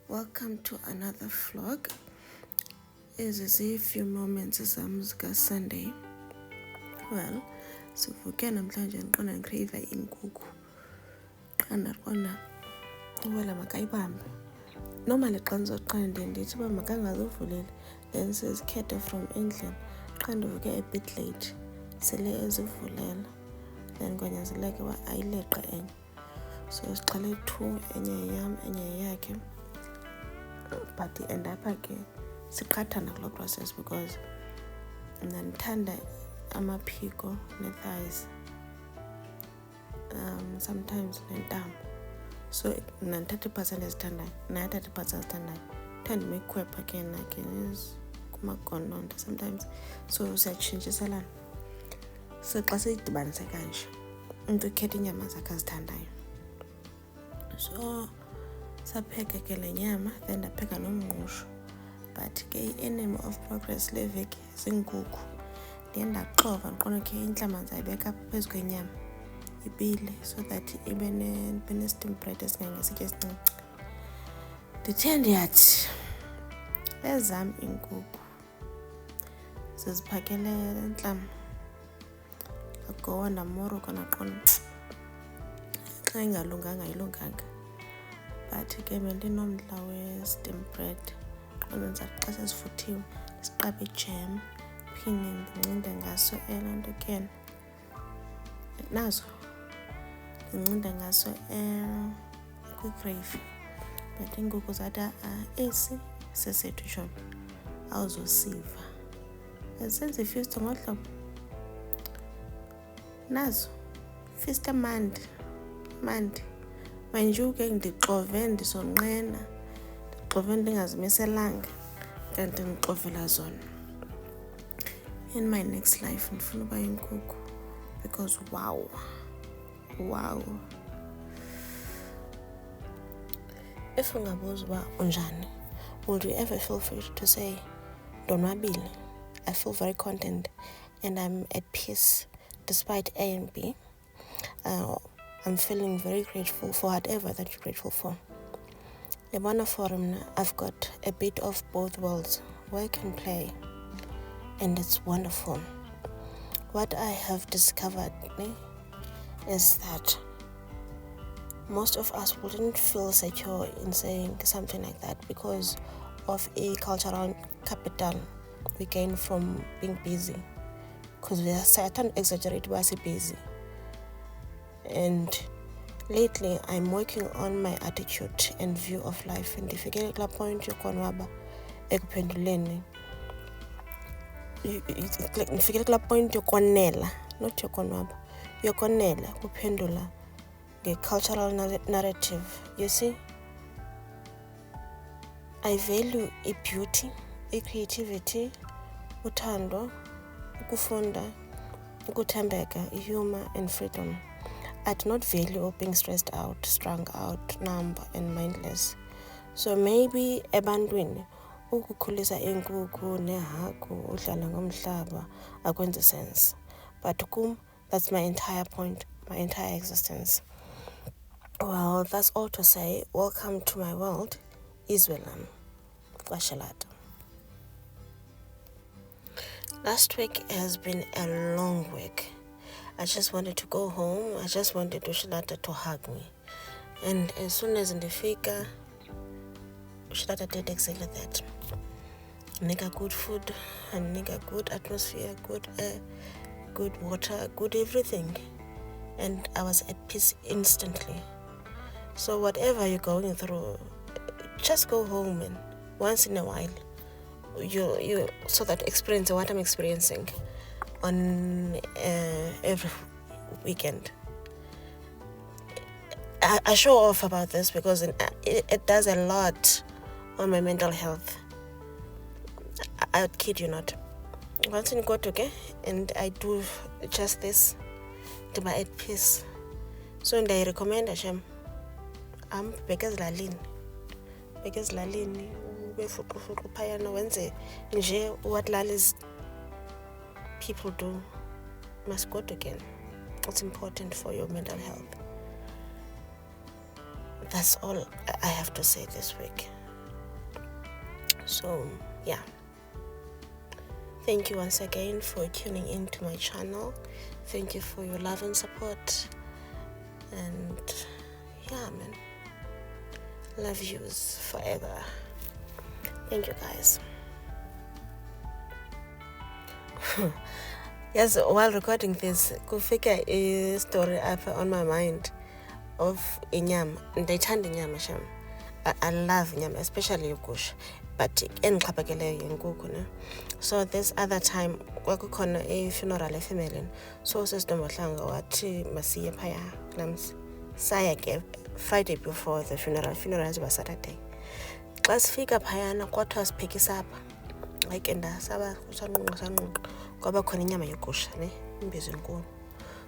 Welcome to another vlog. Is a few moments zika Sunday. Well, sivuke namhlanje ndiqonda ndikreyva inkukhu. Qanda qonda ubela makayibambe. Normally xa ndizoqanda ndithi uba makangazivuleli, then sizikhethe from endlini. Xa ndivuke a bit late sele ezivulela, then kwanyanzeleke uba ayileqe enye. So siqale 2, enye yam enye yakhe. But end up again siqathana kuloo process because ndithanda amaphiko ne-thighs, sometimes nentamo. So ndithatha iipatsi endizithandayo naye athatha iipatsi azithandayo, ndithanda imikhwepha ke nakhe kumagononda sometimes. So siyatshintshiselana. So xa siyidibanise kanje umntu ukhetha iinyama zakhe azithandayo. So sapheka ke le nyama, then ndapheka nomngqusho. But ke i-enemy of progress le veki ziinkukhu. Ndiye ndaxova ndiqonda ke intlama ndizayibeka phezu kwenyama ibile, so that ibe ne-steam bread esingangesitye esincinci. Ndithe ndiyathi ezam iinkukhu ziziphakele intlama, ndagowa ndamoroko ndaqonda xa ingalunganga ayilunganga. But ke bendinomdla we-steam bread, qonda ndizathi xa sezivuthiwe siqabe ijam, phinde ndincinde ngaso elaa nto ke nazo ndincinde ngaso kwigravy. But iinkukhu zathi esi sesethu shona awuzosiva, esenza ifeast ngohlobo nazo feast mandi manje ke ndixove ndisonqena, ndixove ndingazimiselanga, kanti ndixovela zona. In my next life ndifuna uba yinkukhu because wow. If ungabuza uba unjani, would you ever feel free to say ndonwabile? I feel very content and I'm at peace despite A and B. I'm feeling very grateful for whatever that you're grateful for. Yabona forum, I've got a bit of both worlds, work and play, and it's wonderful. What I have discovered is that most of us wouldn't feel secure in saying something like that because of a cultural capital we gain from being busy. Because we are certain exaggerate we are busy. And lately I'm working on my attitude and view of life, and ndifikele kulaa point yokonwaba ekuphenduleni. Ndifikele kulaa point yokonela, not yokonwaba, yokonela kuphendula nge-cultural narrative. You see, I value i-beauty, i-creativity, uthando, ukufunda, ukuthembeka, humor and freedom. I do not value being stressed out, strung out, numb and mindless. So maybe ebantwini ukukhulisa inkukhu nehagu udlala ngomhlaba akwenzi sense. But kum, that's my entire point, my entire existence. Well, that's all to say. Welcome to my world. Izwelam. Kwashalata. Last week has been a long week. I just wanted to go home. I just wanted Ushilata to hug me. And as soon as ndifika, Ushilata did exactly that. Nigga good food, and nigga good atmosphere, good air, good water, good everything. And I was at peace instantly. So whatever you're going through, just go home and once in a while, you so that experience what I'm experiencing on every weekend. I show off about this because it does a lot on my mental health. I would kid you not. Once in go to okay, and I do just this to be at peace. So and I recommend Hashem. Because lalini befuqu phayana wenze nje what lalis people do. Must go to again. It's important for your mental health. That's all I have to say this week. So yeah, thank you once again for tuning into my channel. Thank you for your love and support, and yeah, man, love yous forever. Thank you, guys. Yes, while recording this, kufika a story up on my mind of inyama. Ndayithanda inyama sham. I love inyama, especially igusha, but endixhaphakeleyo yenkukhu ne. So this other time kwakukhona a funeral efemelini, so sesiNtombohlanga wathi masiye phaya kulaa saya ke Friday before the funeral iba Saturday. Xa sifika phayana kwathiwa siphekisa apha, like ndasaba sanqunqa kwaba khona inyama yegusha ne, imbizo enkulu.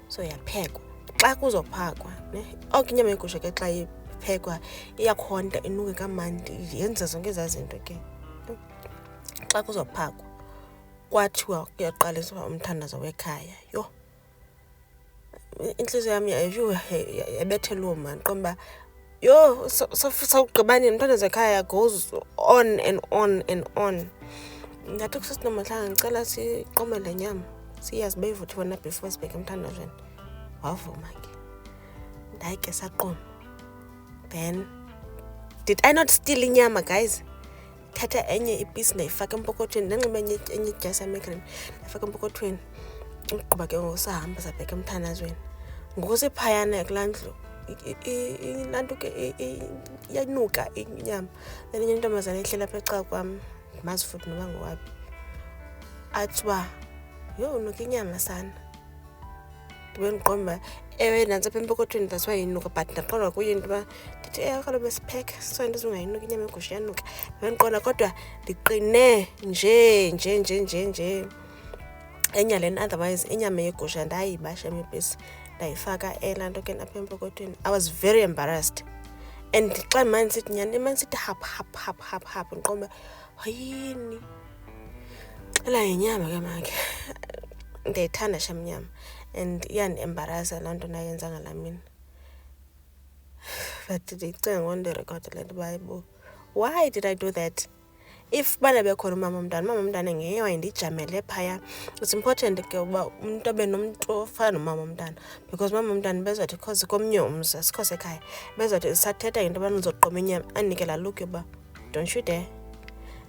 So yaphekwa. Xa kuzophakwa ne, inyama yegusha ke xa iphekwa iyakhonta, inuke kamandi, yenza zonke ezaa zinto ke. Xa kuzophakwa kwathiwa kuyaqaliswa uba umthandazo wekhaya. Yho, intliziyo yam yabethelwa mani, qomba yho, sawugqibanini umthandazo wekhaya goes on and on and on. Ndathi kusesiNtombohlanga ndicela siqome le nyama siyazi uba ivuthiwe na before sibheke emthandazweni. Wavuma ke, ndayi ke saqoma. Then did I not steal inyama, guys? Thatha enye ipisi ndayifaka empokothweni, ndanxiba enye idyasi yam egreen ndayifaka empokothweni. Ugqiba ke ngoku sahamba sabheka emthandazweni. Ngoku siphayana kulaa ndlu laa nto ke iyanuka inyama. Then enye intombazana ehlela apha ecawa kwam, ndimazi futhi noba ngowaphi, athi uba yho, unuka inyama sana. Ndibe ndiqomba ewe nantsi apha empokothweni that's why inuka, but ndaqonda kuye into uba ndithi kaloku besipheka so into ezingayinuka inyama yegusha iyanuka. Ndibe ndiqonda kodwa ndiqine nje enye lena, otherwise inyama yegusha ndayibasha imipisi ndayifaka elaa nto ke apha empokothweni. I was very embarrassed, and xa mani sithi nyani mani sithi hap ndiqomba hayini elaa yinyama ke makhe. Ndiyayithanda sham nyama and iyandi-embarrassa laa nto ndayenza ngalaa mini. But ndiyicinga ngoku ndirekhode le nto uba hayibo, why did I do that? If bana bekhona umama womntana ngeke wayendijamele phaya. It's important ke uba umntu abe nomntu ofana nomama womntana, because umama womntana bezothi because komnye umzi asikho sekhaya, bezothi sathetha ngento yobana uzoqoma inyama andinike laa look yoba don't you dare.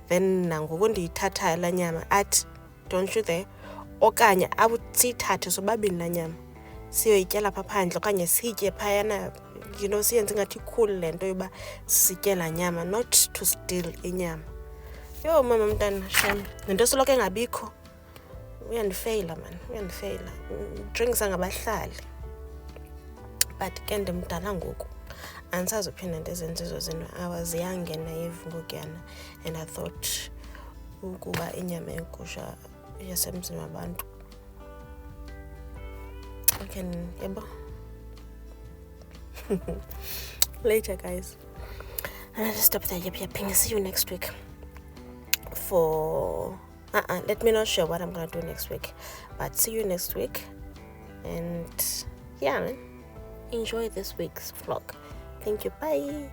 Then nangoku ndiyithatha laa nyama athi don't you dare, okanye siyithathe sobabini laa nyama siyoyityela phaa phandle okanye siyitye phayana, you know, siyenze ngathi cool le nto yoba sisitye laa nyama, not to steal inyama. Yho, mama womntana sham, nento soloko engabikho. Uyandifeyila man, uyandifeyila. Drinks angabahlali. But ke ndimdala ngoku, andisazuphinda ndezenze ezo zinto. I was young and naive ngokuyana, and I thought ukuba inyama yegusha yasemzini wabantu yebo. Later, guys. And I'll just stop there. Yapping. See you next week. For let me not share what I'm gonna do next week, but see you next week. And yeah, man, enjoy this week's vlog. Thank you. Bye.